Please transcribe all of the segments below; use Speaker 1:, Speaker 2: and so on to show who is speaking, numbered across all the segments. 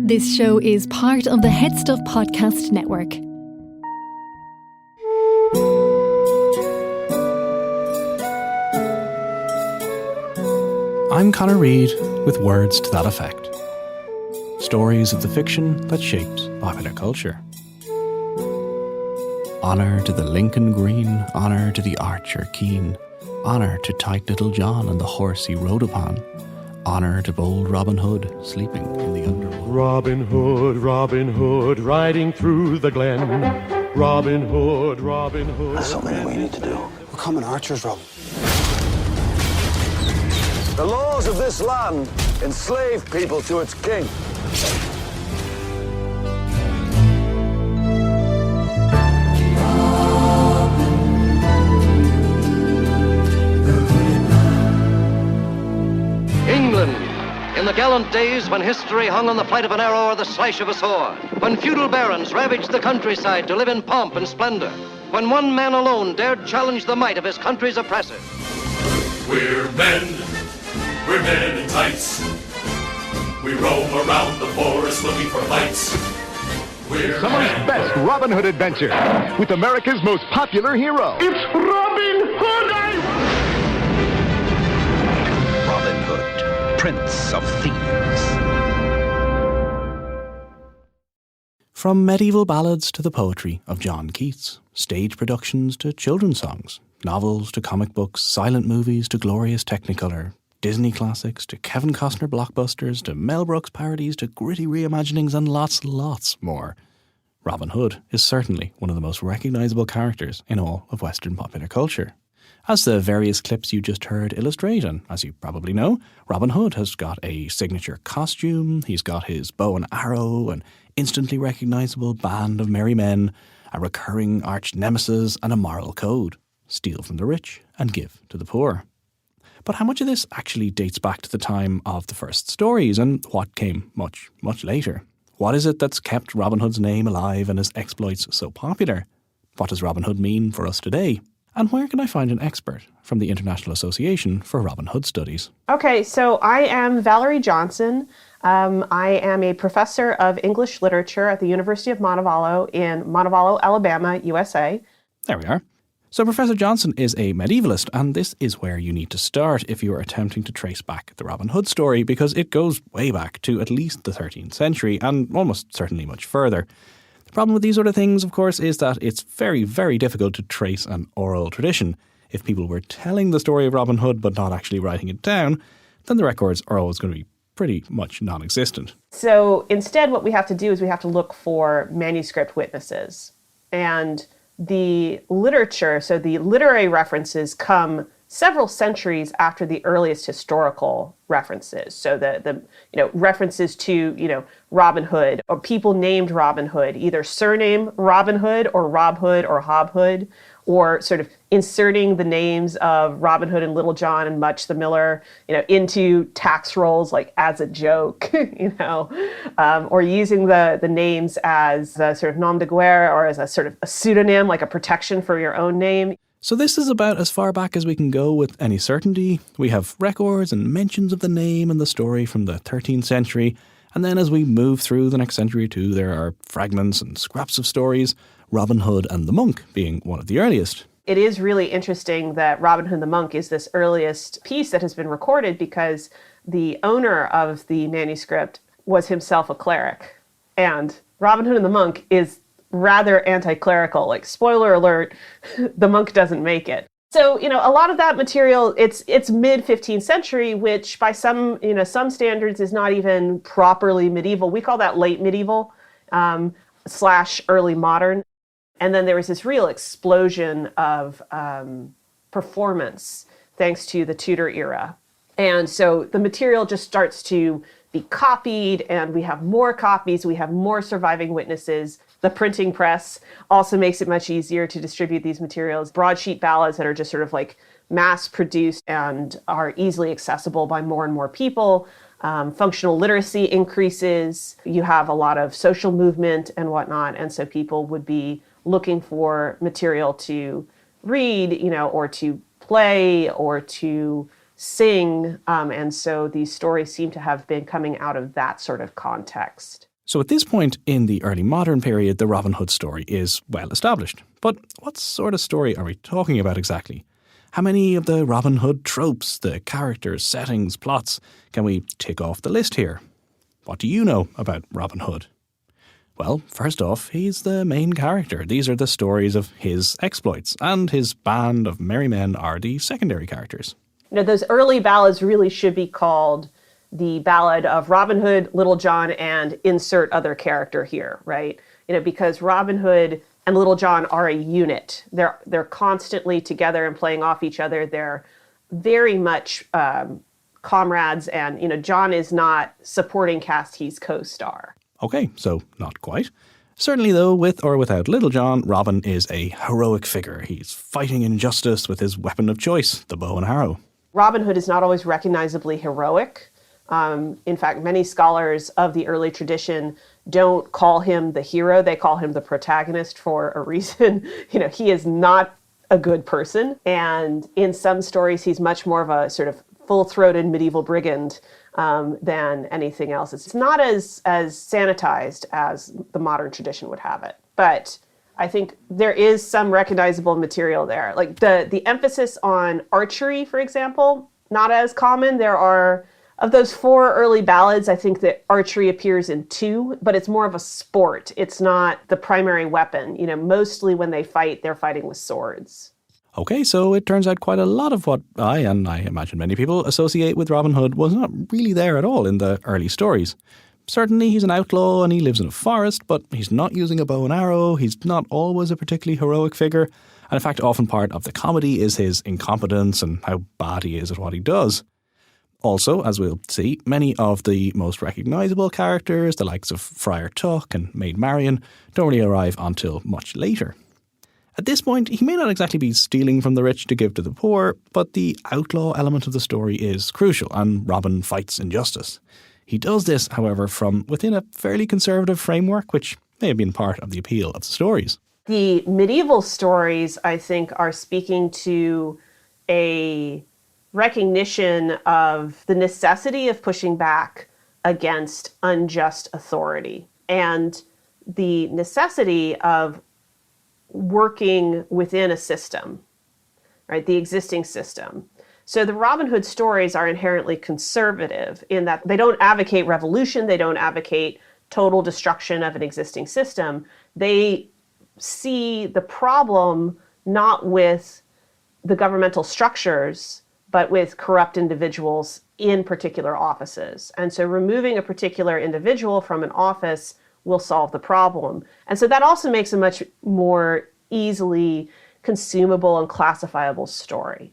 Speaker 1: This show is part of the Head Stuff Podcast Network.
Speaker 2: I'm Connor Reid with words to that effect. Stories of the fiction that shapes popular culture. Honour to the Lincoln Green, honour to the archer keen, honour to tight little John and the horse he rode upon, honour to bold Robin Hood sleeping in the underwood.
Speaker 3: Robin Hood, riding through the glen. Robin Hood, Robin Hood.
Speaker 4: There's something we need to do.
Speaker 5: We're common archers, Robin.
Speaker 4: The laws of this land enslave people to its king.
Speaker 6: England, in the gallant days when history hung on the flight of an arrow or the slash of a sword, when feudal barons ravaged the countryside to live in pomp and splendor, when one man alone dared challenge the might of his country's oppressors.
Speaker 7: We're men in tights. We roam around the forest looking for fights. We're
Speaker 3: Summer's best Robin Hood adventure with America's most popular hero. It's Robin Hood!
Speaker 8: Robin Hood, Prince of Thieves.
Speaker 2: From medieval ballads to the poetry of John Keats, stage productions to children's songs, novels to comic books, silent movies to glorious technicolour, Disney classics to Kevin Costner blockbusters to Mel Brooks parodies to gritty reimaginings and lots more. Robin Hood is certainly one of the most recognisable characters in all of Western popular culture. As the various clips you just heard illustrate, and as you probably know, Robin Hood has got a signature costume, he's got his bow and arrow, an instantly recognisable band of merry men, a recurring arch nemesis and a moral code. Steal from the rich and give to the poor. But how much of this actually dates back to the time of the first stories and what came much later? What is it that's kept Robin Hood's name alive and his exploits so popular? What does Robin Hood mean for us today? And where can I find an expert from the International Association for Robin Hood Studies?
Speaker 9: Okay, so I am Valerie Johnson. I am a professor of English literature at the University of Montevallo in Montevallo, Alabama, USA.
Speaker 2: There we are. So Professor Johnson is a medievalist, and this is where you need to start if you are attempting to trace back the Robin Hood story, because it goes way back to at least the 13th century, and almost certainly much further. The problem with these sort of things, of course, is that it's very, very difficult to trace an oral tradition. If people were telling the story of Robin Hood but not actually writing it down, then the records are always going to be pretty much non-existent.
Speaker 9: So instead, what we have to do is we have to look for manuscript witnesses. And the literature, so the literary references come several centuries after the earliest historical references. So the references to, Robin Hood or people named Robin Hood, either surname Robin Hood or Rob Hood or Hob Hood, or sort of inserting the names of Robin Hood and Little John and Much the Miller, into tax rolls, like as a joke, or using the names as a sort of nom de guerre or as a sort of a pseudonym, like a protection for your own name.
Speaker 2: So this is about as far back as we can go with any certainty. We have records and mentions of the name and the story from the 13th century, and then as we move through the next century or two, there are fragments and scraps of stories, Robin Hood and the Monk being one of the earliest.
Speaker 9: It is really interesting that Robin Hood and the Monk is this earliest piece that has been recorded because the owner of the manuscript was himself a cleric. And Robin Hood and the Monk is rather anti-clerical. Like, spoiler alert, the monk doesn't make it. So, a lot of that material, it's mid-15th century, which by some standards is not even properly medieval. We call that late medieval / early modern. And then there was this real explosion of performance thanks to the Tudor era. And so the material just starts to be copied, and we have more copies, we have more surviving witnesses. The printing press also makes it much easier to distribute these materials. Broadsheet ballads that are just sort of like mass produced and are easily accessible by more and more people. Functional literacy increases. You have a lot of social movement and whatnot. And so people would be looking for material to read, or to play or to sing. And so these stories seem to have been coming out of that sort of context.
Speaker 2: So at this point in the early modern period, the Robin Hood story is well established. But what sort of story are we talking about exactly? How many of the Robin Hood tropes, the characters, settings, plots, can we tick off the list here? What do you know about Robin Hood? Well, first off, he's the main character. These are the stories of his exploits, and his band of merry men are the secondary characters.
Speaker 9: Those early ballads really should be called the ballad of Robin Hood, Little John, and insert other character here, right? Because Robin Hood and Little John are a unit. They're constantly together and playing off each other. They're very much comrades, and John is not supporting cast, he's co-star.
Speaker 2: Okay, so not quite. Certainly though, with or without Little John, Robin is a heroic figure. He's fighting injustice with his weapon of choice, the bow and arrow.
Speaker 9: Robin Hood is not always recognizably heroic. In fact, many scholars of the early tradition don't call him the hero. They call him the protagonist for a reason. He is not a good person. And in some stories, he's much more of a sort of full-throated medieval brigand than anything else. It's not as sanitized as the modern tradition would have it. But I think there is some recognizable material there. Like the emphasis on archery, for example, not as common. There are, of those 4 early ballads, I think that archery appears in 2, but it's more of a sport. It's not the primary weapon. Mostly when they fight, they're fighting with swords.
Speaker 2: Okay, so it turns out quite a lot of what I imagine many people, associate with Robin Hood was not really there at all in the early stories. Certainly he's an outlaw and he lives in a forest, but he's not using a bow and arrow, he's not always a particularly heroic figure, and in fact often part of the comedy is his incompetence and how bad he is at what he does. Also, as we'll see, many of the most recognisable characters, the likes of Friar Tuck and Maid Marian, don't really arrive until much later. At this point, he may not exactly be stealing from the rich to give to the poor, but the outlaw element of the story is crucial, and Robin fights injustice. He does this, however, from within a fairly conservative framework, which may have been part of the appeal of the stories.
Speaker 9: The medieval stories, I think, are speaking to a recognition of the necessity of pushing back against unjust authority and the necessity of working within a system, right? The existing system. So the Robin Hood stories are inherently conservative in that they don't advocate revolution, they don't advocate total destruction of an existing system. They see the problem not with the governmental structures, but with corrupt individuals in particular offices. And so removing a particular individual from an office will solve the problem. And so that also makes a much more easily consumable and classifiable story.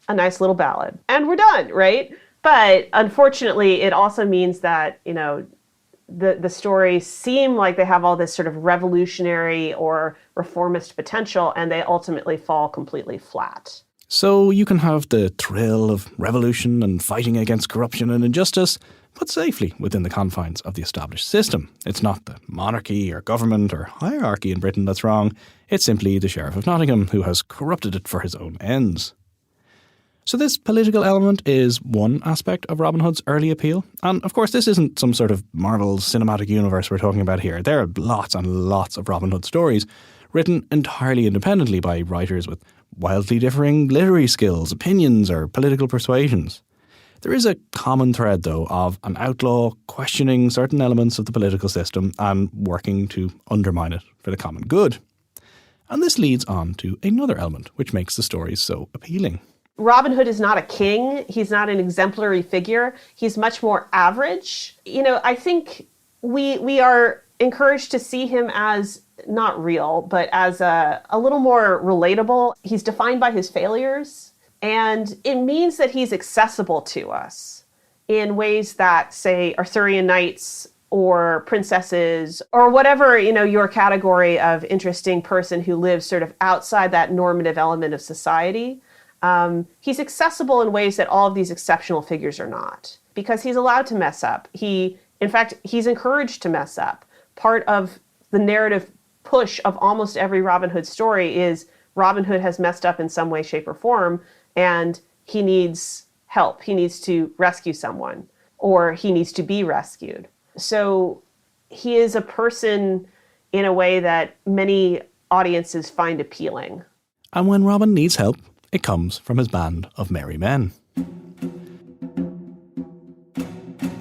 Speaker 9: A nice little ballad. And we're done, right? But unfortunately, it also means that, the stories seem like they have all this sort of revolutionary or reformist potential, and they ultimately fall completely flat.
Speaker 2: So you can have the thrill of revolution and fighting against corruption and injustice, but safely within the confines of the established system. It's not the monarchy or government or hierarchy in Britain that's wrong. It's simply the Sheriff of Nottingham who has corrupted it for his own ends. So this political element is one aspect of Robin Hood's early appeal. And of course, this isn't some sort of Marvel cinematic universe we're talking about here. There are lots and lots of Robin Hood stories written entirely independently by writers with wildly differing literary skills, opinions, or political persuasions. There is a common thread, though, of an outlaw questioning certain elements of the political system and working to undermine it for the common good. And this leads on to another element which makes the stories so appealing.
Speaker 9: Robin Hood is not a king. He's not an exemplary figure. He's much more average. I think we are encouraged to see him as not real, but as a little more relatable. He's defined by his failures, and it means that he's accessible to us in ways that, say, Arthurian knights or princesses or whatever, your category of interesting person who lives sort of outside that normative element of society. He's accessible in ways that all of these exceptional figures are not, because he's allowed to mess up. In fact, he's encouraged to mess up. Part of the narrative push of almost every Robin Hood story is Robin Hood has messed up in some way, shape, or form, and he needs help. He needs to rescue someone, or he needs to be rescued. So he is a person in a way that many audiences find appealing.
Speaker 2: And when Robin needs help, it comes from his band of merry men.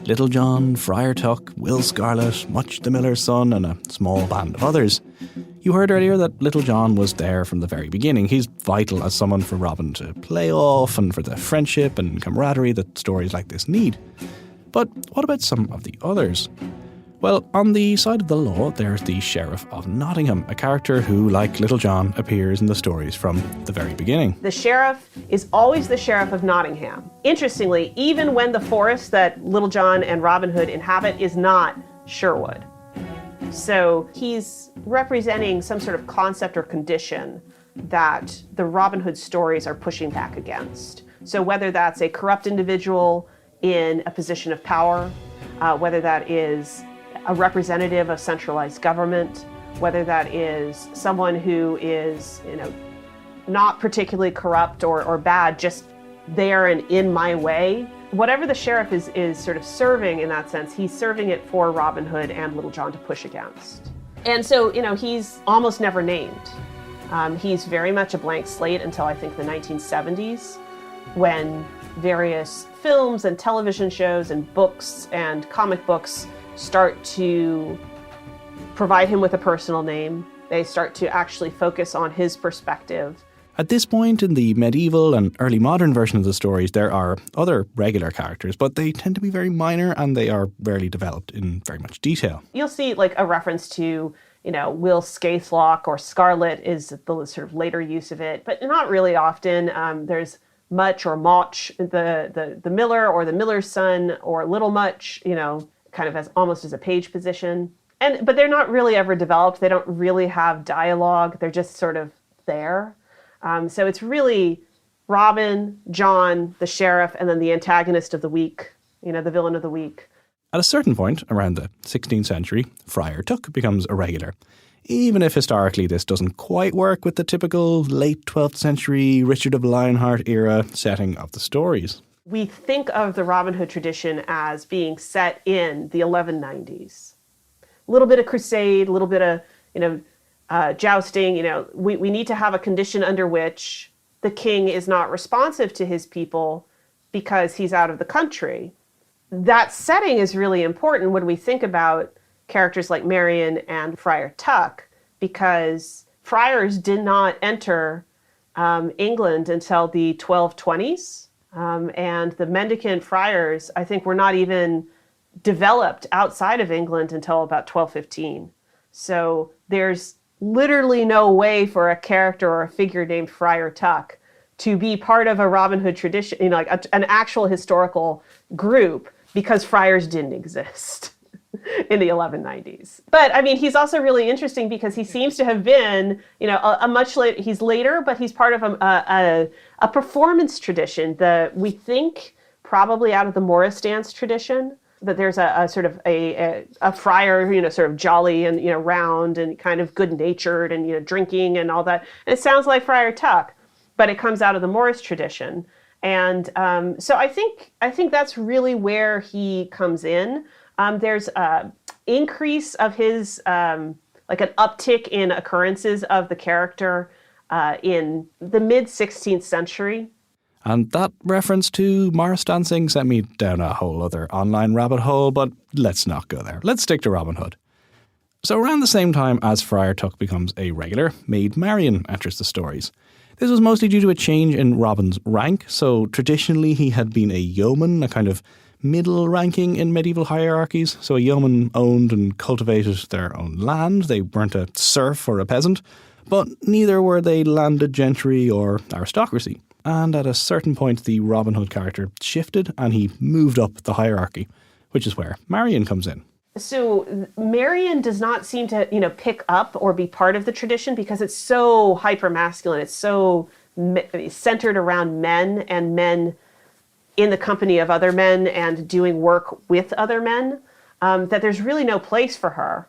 Speaker 2: Little John, Friar Tuck, Will Scarlet, Much the Miller's Son, and a small band of others. You heard earlier that Little John was there from the very beginning. He's vital as someone for Robin to play off and for the friendship and camaraderie that stories like this need. But what about some of the others? Well, on the side of the law, there's the Sheriff of Nottingham, a character who, like Little John, appears in the stories from the very beginning.
Speaker 9: The sheriff is always the Sheriff of Nottingham. Interestingly, even when the forest that Little John and Robin Hood inhabit is not Sherwood. So he's representing some sort of concept or condition that the Robin Hood stories are pushing back against. So whether that's a corrupt individual in a position of power, whether that is a representative of centralized government, whether that is someone who is, not particularly corrupt or bad, just there and in my way. Whatever the sheriff is sort of serving in that sense, he's serving it for Robin Hood and Little John to push against. And so, he's almost never named. He's very much a blank slate until I think the 1970s, when various films and television shows and books and comic books start to provide him with a personal name. They start to actually focus on his perspective.
Speaker 2: At this point in the medieval and early modern version of the stories, there are other regular characters, but they tend to be very minor and they are rarely developed in very much detail.
Speaker 9: You'll see like a reference to, Will Scathelock or Scarlet is the sort of later use of it, but not really often. There's Much or Motch, the miller or the miller's son, or Little Much, kind of almost as a page position. But they're not really ever developed. They don't really have dialogue. They're just sort of there. So it's really Robin, John, the sheriff, and then the antagonist of the week, the villain of the week.
Speaker 2: At a certain point, around the 16th century, Friar Tuck becomes a regular. Even if historically this doesn't quite work with the typical late 12th century Richard of Lionheart era setting of the stories.
Speaker 9: We think of the Robin Hood tradition as being set in the 1190s. A little bit of crusade, a little bit of, jousting. We need to have a condition under which the king is not responsive to his people because he's out of the country. That setting is really important when we think about characters like Marian and Friar Tuck, because friars did not enter England until the 1220s. And the mendicant friars, I think, were not even developed outside of England until about 1215. So there's literally no way for a character or a figure named Friar Tuck to be part of a Robin Hood tradition, an actual historical group, because friars didn't exist in the 1190s. But he's also really interesting because he seems to have been, a much later. He's later, but he's part of a performance tradition. We think probably out of the Morris dance tradition, that there's a sort of a friar, sort of jolly and round and kind of good natured and drinking and all that. And it sounds like Friar Tuck, but it comes out of the Morris tradition. And so I think that's really where he comes in. There's an increase of his, like an uptick in occurrences of the character in the mid-16th century.
Speaker 2: And that reference to Morris dancing sent me down a whole other online rabbit hole, but let's not go there. Let's stick to Robin Hood. So around the same time as Friar Tuck becomes a regular, Maid Marian enters the stories. This was mostly due to a change in Robin's rank, so traditionally he had been a yeoman, a kind of middle ranking in medieval hierarchies. So a yeoman owned and cultivated their own land. They weren't a serf or a peasant, but neither were they landed gentry or aristocracy. And at a certain point, the Robin Hood character shifted and he moved up the hierarchy, which is where Marian comes in.
Speaker 9: So Marian does not seem to, pick up or be part of the tradition because it's so hyper-masculine. It's so centered around men and men in the company of other men and doing work with other men, that there's really no place for her.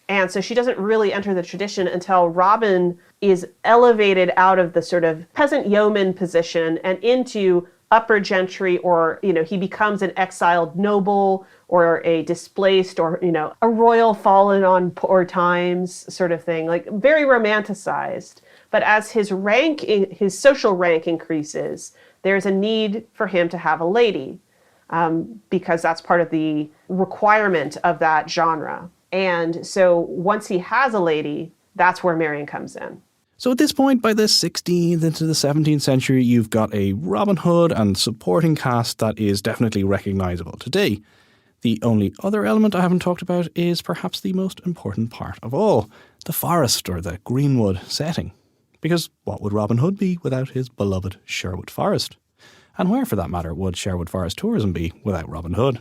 Speaker 9: And so she doesn't really enter the tradition until Robin is elevated out of the sort of peasant yeoman position and into upper gentry, or, he becomes an exiled noble or a displaced or, a royal fallen on poor times sort of thing, like very romanticized. But as his social rank increases, there's a need for him to have a lady, because that's part of the requirement of that genre. And so once he has a lady, that's where marrying comes in.
Speaker 2: So at this point, by the 16th into the 17th century, you've got a Robin Hood and supporting cast that is definitely recognisable today. The only other element I haven't talked about is perhaps the most important part of all, the forest or the greenwood setting. Because what would Robin Hood be without his beloved Sherwood Forest? And where, for that matter, would Sherwood Forest tourism be without Robin Hood?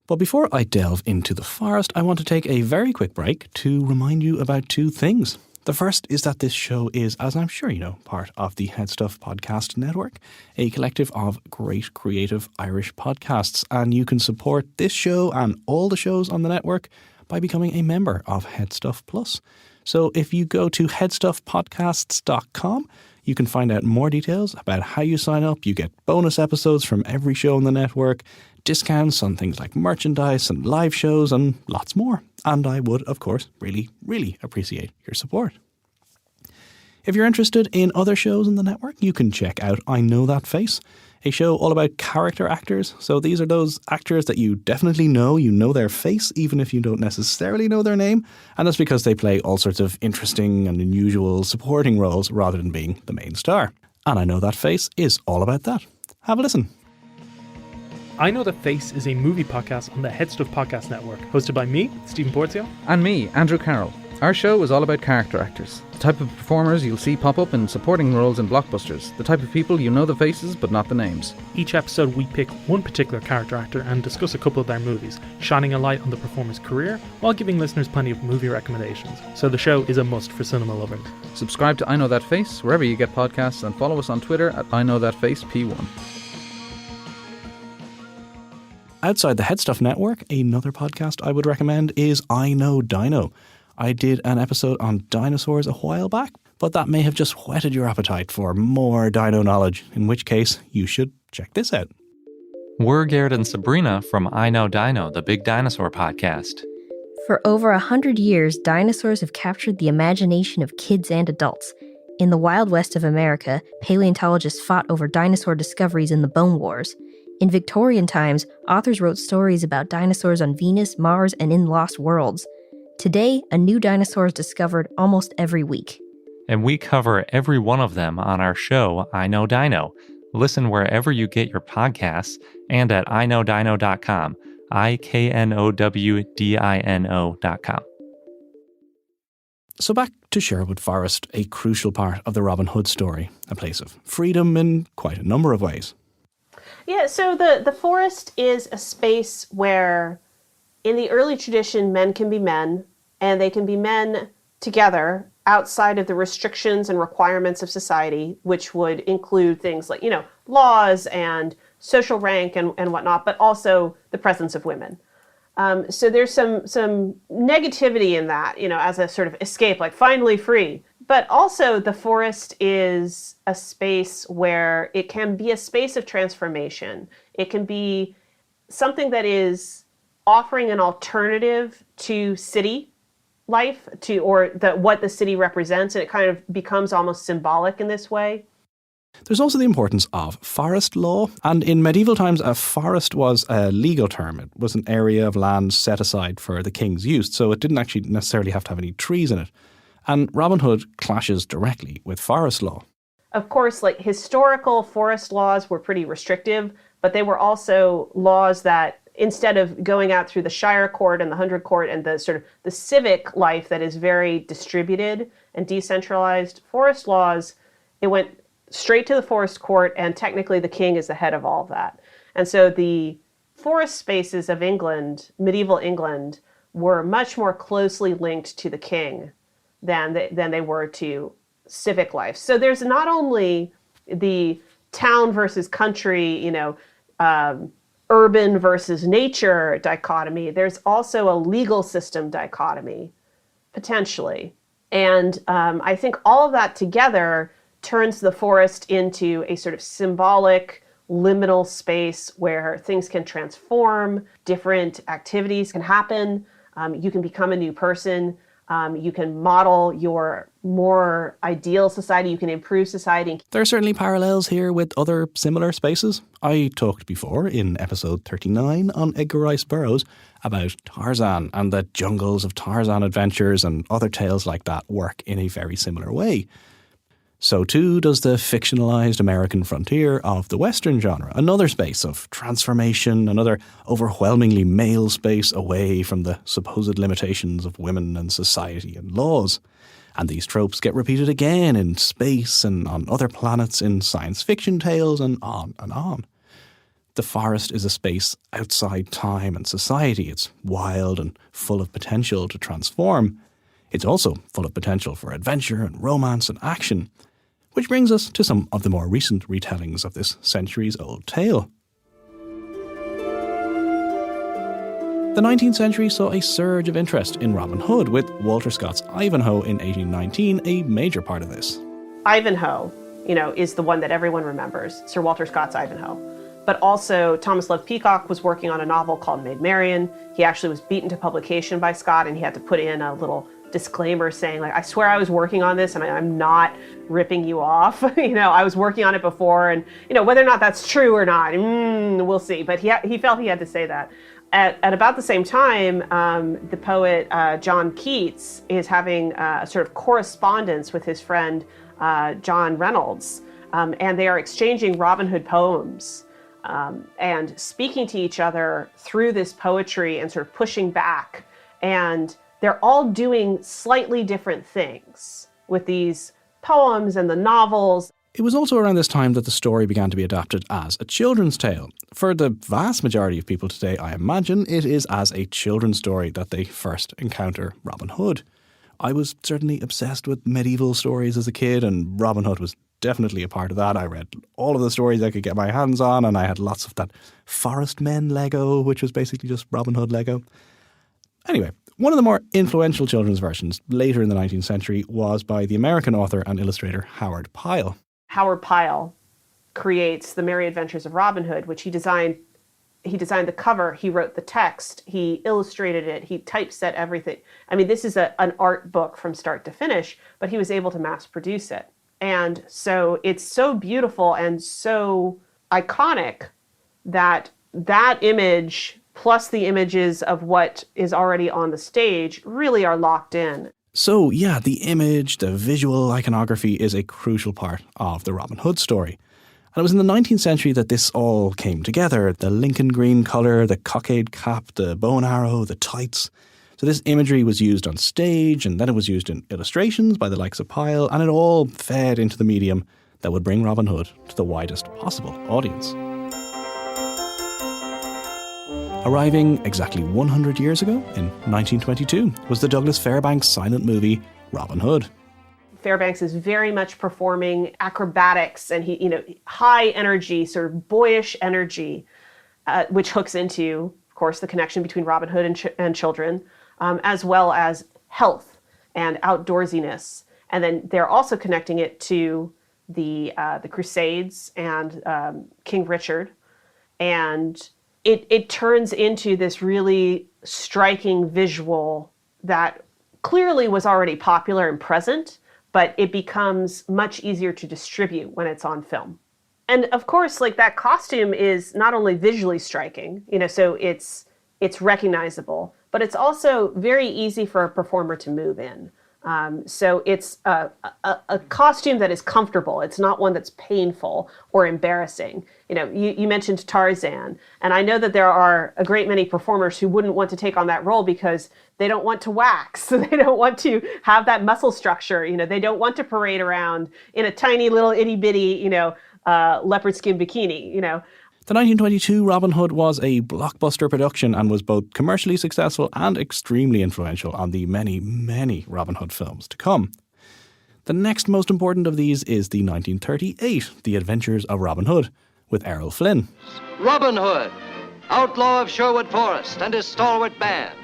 Speaker 2: But before I delve into the forest, I want to take a very quick break to remind you about two things. The first is that this show is, as I'm sure you know, part of the Headstuff Podcast Network, a collective of great creative Irish podcasts, and you can support this show and all the shows on the network by becoming a member of Headstuff Plus. So if you go to headstuffpodcasts.com, you can find out more details about how you sign up. You get bonus episodes from every show on the network, discounts on things like merchandise and live shows, and lots more. And I would, of course, really, really appreciate your support. If you're interested in other shows in the network, you can check out I Know That Face, a show all about character actors. So these are those actors that you definitely know. You know their face, even if you don't necessarily know their name. And that's because they play all sorts of interesting and unusual supporting roles rather than being the main star. And I Know That Face is all about that. Have a listen.
Speaker 5: I Know That Face is a movie podcast on the Headstuff Podcast Network, hosted by me, Stephen Porzio.
Speaker 10: And me, Andrew Carroll. Our show is all about character actors. The type of performers you'll see pop up in supporting roles in blockbusters. The type of people you know the faces but not the names.
Speaker 5: Each episode we pick one particular character actor and discuss a couple of their movies, shining a light on the performer's career while giving listeners plenty of movie recommendations. So the show is a must for cinema lovers.
Speaker 10: Subscribe to I Know That Face wherever you get podcasts and follow us on Twitter at I Know That Face P1.
Speaker 2: Outside the Headstuff Network, another podcast I would recommend is I Know Dino. I did an episode on dinosaurs a while back, but that may have just whetted your appetite for more dino knowledge, in which case you should check this out.
Speaker 11: We're Garrett and Sabrina from I Know Dino, the Big Dinosaur podcast.
Speaker 12: For over 100 years, dinosaurs have captured the imagination of kids and adults. In the Wild West of America, paleontologists fought over dinosaur discoveries in the Bone Wars. In Victorian times, authors wrote stories about dinosaurs on Venus, Mars, and in lost worlds. Today, a new dinosaur is discovered almost every week.
Speaker 11: And we cover every one of them on our show, I Know Dino. Listen wherever you get your podcasts and at iknowdino.com, iknowdino.com.
Speaker 2: So back to Sherwood Forest, a crucial part of the Robin Hood story, a place of freedom in quite a number of ways.
Speaker 9: Yeah, so the forest is a space where, in the early tradition, men can be men, and they can be men together outside of the restrictions and requirements of society, which would include things like, laws and social rank and whatnot, but also the presence of women. So there's some negativity in that, as a sort of escape, like finally free. But also the forest is a space where it can be a space of transformation. It can be something that is offering an alternative to city life, what the city represents, and it kind of becomes almost symbolic in this way.
Speaker 2: There's also the importance of forest law, and in medieval times a forest was a legal term. It was an area of land set aside for the king's use, so it didn't actually necessarily have to have any trees in it. And Robin Hood clashes directly with forest law.
Speaker 9: Of course, like historical forest laws were pretty restrictive, but they were also laws that, instead of going out through the Shire Court and the Hundred Court and the sort of the civic life that is very distributed and decentralized, forest laws, it went straight to the forest court, and technically the king is the head of all of that. And so the forest spaces of England, medieval England, were much more closely linked to the king than they were to civic life. So there's not only the town versus country, urban versus nature dichotomy, there's also a legal system dichotomy, potentially. And I think all of that together turns the forest into a sort of symbolic, liminal space where things can transform, different activities can happen, you can become a new person, you can model your more ideal society, you can improve society.
Speaker 2: There are certainly parallels here with other similar spaces. I talked before in episode 39 on Edgar Rice Burroughs about Tarzan and the jungles of Tarzan adventures and other tales like that work in a very similar way. So too does the fictionalized American frontier of the Western genre, another space of transformation, another overwhelmingly male space away from the supposed limitations of women and society and laws. And these tropes get repeated again in space and on other planets in science fiction tales and on and on. The forest is a space outside time and society. It's wild and full of potential to transform. It's also full of potential for adventure and romance and action. Which brings us to some of the more recent retellings of this centuries-old tale. The 19th century saw a surge of interest in Robin Hood, with Walter Scott's Ivanhoe in 1819 a major part of this.
Speaker 9: Ivanhoe, is the one that everyone remembers, Sir Walter Scott's Ivanhoe. But also, Thomas Love Peacock was working on a novel called Maid Marian. He actually was beaten to publication by Scott, and he had to put in a little disclaimer saying, I swear I was working on this and I'm not ripping you off. I was working on it before, and, whether or not that's true or not, we'll see. But he felt he had to say that. At about the same time, the poet John Keats is having a sort of correspondence with his friend John Reynolds, and they are exchanging Robin Hood poems and speaking to each other through this poetry and sort of pushing back. And they're all doing slightly different things with these poems and the novels.
Speaker 2: It was also around this time that the story began to be adapted as a children's tale. For the vast majority of people today, I imagine, it is as a children's story that they first encounter Robin Hood. I was certainly obsessed with medieval stories as a kid, and Robin Hood was definitely a part of that. I read all of the stories I could get my hands on, and I had lots of that Forest Men Lego, which was basically just Robin Hood Lego. Anyway, one of the more influential children's versions later in the 19th century was by the American author and illustrator Howard Pyle.
Speaker 9: Howard Pyle creates The Merry Adventures of Robin Hood, which he designed the cover, he wrote the text, he illustrated it, he typeset everything. I mean, this is an art book from start to finish, but he was able to mass produce it. And so it's so beautiful and so iconic that image plus the images of what is already on the stage really are locked in.
Speaker 2: So yeah, the image, the visual iconography is a crucial part of the Robin Hood story. And it was in the 19th century that this all came together. The Lincoln green colour, the cockade cap, the bow and arrow, the tights. So this imagery was used on stage, and then it was used in illustrations by the likes of Pyle, and it all fed into the medium that would bring Robin Hood to the widest possible audience. Arriving exactly 100 years ago, in 1922, was the Douglas Fairbanks silent movie Robin Hood.
Speaker 9: Fairbanks is very much performing acrobatics and high energy, sort of boyish energy, which hooks into, of course, the connection between Robin Hood and children, as well as health and outdoorsiness. And then they're also connecting it to the Crusades and King Richard. And it turns into this really striking visual that clearly was already popular and present, but it becomes much easier to distribute when it's on film. And of course, that costume is not only visually striking, so it's recognizable, but it's also very easy for a performer to move in. So it's a costume that is comfortable. It's not one that's painful or embarrassing. You mentioned Tarzan, and I know that there are a great many performers who wouldn't want to take on that role because they don't want to wax. They don't want to have that muscle structure. They don't want to parade around in a tiny little itty bitty, leopard skin bikini.
Speaker 2: The 1922 Robin Hood was a blockbuster production and was both commercially successful and extremely influential on the many, many Robin Hood films to come. The next most important of these is the 1938 The Adventures of Robin Hood, with Errol Flynn.
Speaker 6: Robin Hood, outlaw of Sherwood Forest and his stalwart band.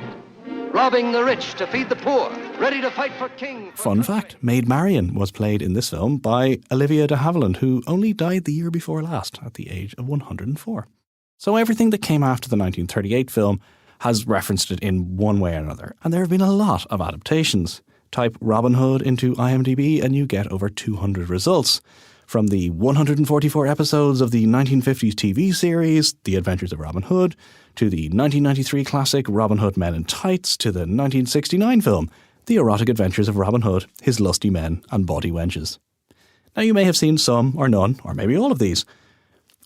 Speaker 6: robbing the rich to feed the poor, ready to fight for king.
Speaker 2: Fun fact, Maid Marian was played in this film by Olivia de Havilland, who only died the year before last at the age of 104. So everything that came after the 1938 film has referenced it in one way or another, and there have been a lot of adaptations. Type Robin Hood into IMDb and you get over 200 results. From the 144 episodes of the 1950s TV series, The Adventures of Robin Hood, to the 1993 classic Robin Hood Men in Tights, to the 1969 film, The Erotic Adventures of Robin Hood, His Lusty Men and Bawdy Wenches. Now you may have seen some or none, or maybe all of these.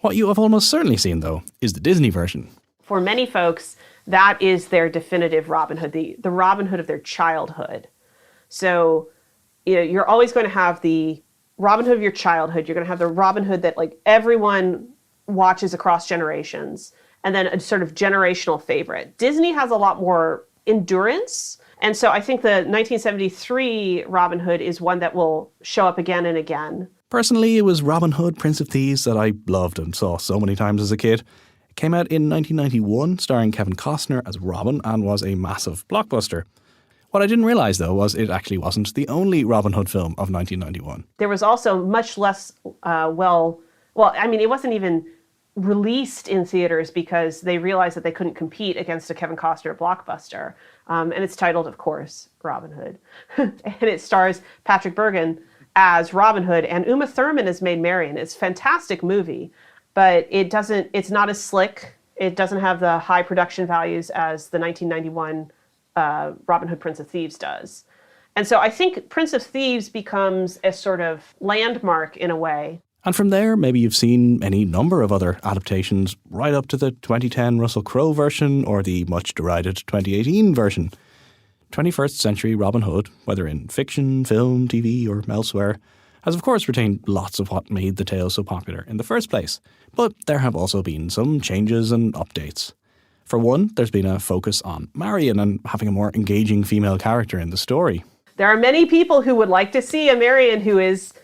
Speaker 2: What you have almost certainly seen, though, is the Disney version.
Speaker 9: For many folks, that is their definitive Robin Hood, the Robin Hood of their childhood. So, you're always going to have the Robin Hood of your childhood. You're going to have the Robin Hood that everyone watches across generations, and then a sort of generational favorite. Disney has a lot more endurance. And so I think the 1973 Robin Hood is one that will show up again and again.
Speaker 2: Personally, it was Robin Hood, Prince of Thieves that I loved and saw so many times as a kid. It came out in 1991, starring Kevin Costner as Robin, and was a massive blockbuster. What I didn't realise, though, was it actually wasn't the only Robin Hood film of 1991.
Speaker 9: There was also much less, it wasn't even released in theaters because they realized that they couldn't compete against a Kevin Costner blockbuster. And it's titled, of course, Robin Hood. And it stars Patrick Bergin as Robin Hood, and Uma Thurman as Maid Marian. It's a fantastic movie, but it's not as slick. It doesn't have the high production values as the 1991 Robin Hood Prince of Thieves does. And so I think Prince of Thieves becomes a sort of landmark in a way.
Speaker 2: And from there, maybe you've seen any number of other adaptations, right up to the 2010 Russell Crowe version or the much derided 2018 version. 21st century Robin Hood, whether in fiction, film, TV or elsewhere, has of course retained lots of what made the tale so popular in the first place. But there have also been some changes and updates. For one, there's been a focus on Marian and having a more engaging female character in the story.
Speaker 9: There are many people who would like to see a Marian who is,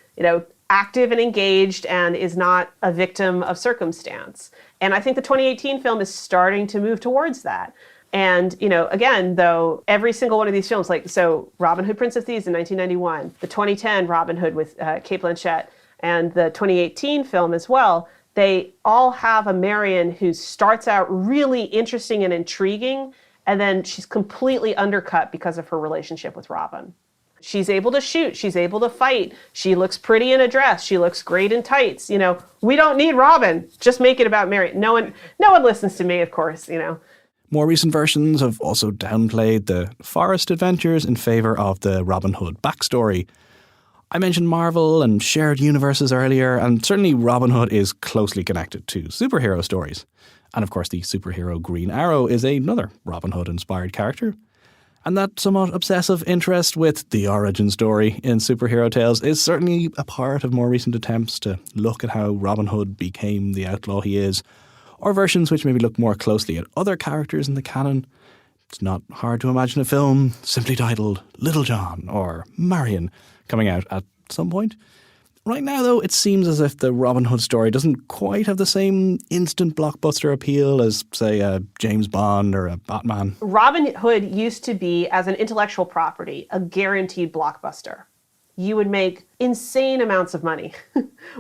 Speaker 9: active and engaged and is not a victim of circumstance. And I think the 2018 film is starting to move towards that. And, again, though, every single one of these films, Robin Hood, Prince of Thieves in 1991, the 2010 Robin Hood with Cate Blanchett, and the 2018 film as well, they all have a Marian who starts out really interesting and intriguing, and then she's completely undercut because of her relationship with Robin. She's able to shoot. She's able to fight. She looks pretty in a dress. She looks great in tights. We don't need Robin. Just make it about Marian. No one listens to me, of course,
Speaker 2: More recent versions have also downplayed the forest adventures in favour of the Robin Hood backstory. I mentioned Marvel and shared universes earlier, and certainly Robin Hood is closely connected to superhero stories. And of course the superhero Green Arrow is another Robin Hood-inspired character. And that somewhat obsessive interest with the origin story in superhero tales is certainly a part of more recent attempts to look at how Robin Hood became the outlaw he is, or versions which maybe look more closely at other characters in the canon. It's not hard to imagine a film simply titled Little John or Marian coming out at some point. Right now, though, it seems as if the Robin Hood story doesn't quite have the same instant blockbuster appeal as, say, a James Bond or a Batman.
Speaker 9: Robin Hood used to be, as an intellectual property, a guaranteed blockbuster. You would make insane amounts of money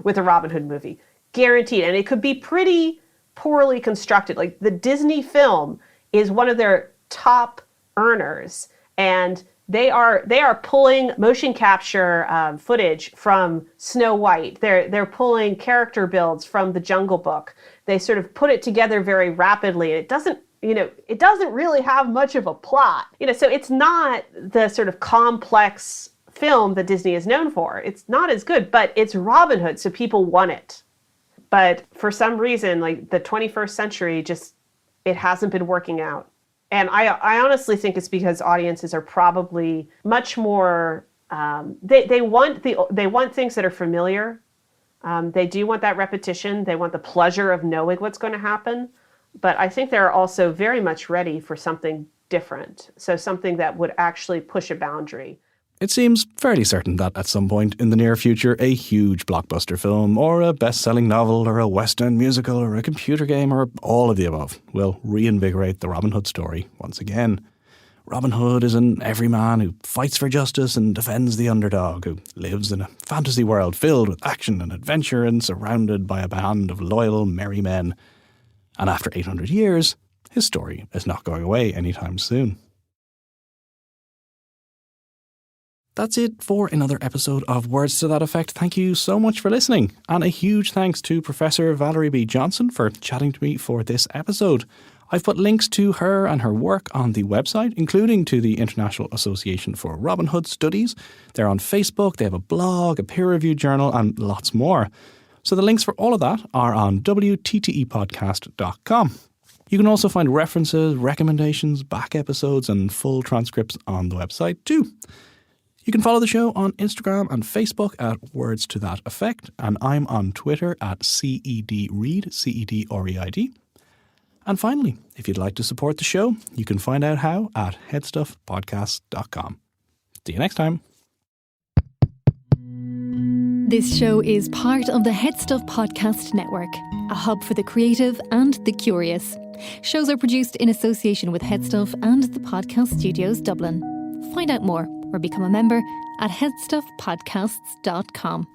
Speaker 9: with a Robin Hood movie. Guaranteed. And it could be pretty poorly constructed. Like, the Disney film is one of their top earners, and they are pulling motion capture footage from Snow White. They're pulling character builds from The Jungle Book. They sort of put it together very rapidly. It doesn't really have much of a plot. So it's not the sort of complex film that Disney is known for. It's not as good, but it's Robin Hood, so people want it. But for some reason, the 21st century, it hasn't been working out. And I honestly think it's because audiences are probably much more, they want things that are familiar. They do want that repetition. They want the pleasure of knowing what's going to happen. But I think they're also very much ready for something different. So something that would actually push a boundary.
Speaker 2: It seems fairly certain that at some point in the near future, a huge blockbuster film or a best-selling novel or a West End musical or a computer game or all of the above will reinvigorate the Robin Hood story once again. Robin Hood is an everyman who fights for justice and defends the underdog, who lives in a fantasy world filled with action and adventure and surrounded by a band of loyal, merry men. And after 800 years, his story is not going away anytime soon. That's it for another episode of Words to That Effect. Thank you so much for listening. And a huge thanks to Professor Valerie B. Johnson for chatting to me for this episode. I've put links to her and her work on the website, including to the International Association for Robin Hood Studies. They're on Facebook, they have a blog, a peer-reviewed journal, and lots more. So the links for all of that are on wttepodcast.com. You can also find references, recommendations, back episodes, and full transcripts on the website too. You can follow the show on Instagram and Facebook at Words to That Effect, and I'm on Twitter at CEDReid, CEDReid. And finally, if you'd like to support the show, you can find out how at headstuffpodcast.com. See you next time.
Speaker 1: This show is part of the Head Stuff Podcast Network, a hub for the creative and the curious. Shows are produced in association with Head Stuff and the Podcast Studios Dublin. Find out more or become a member at headstuffpodcasts.com.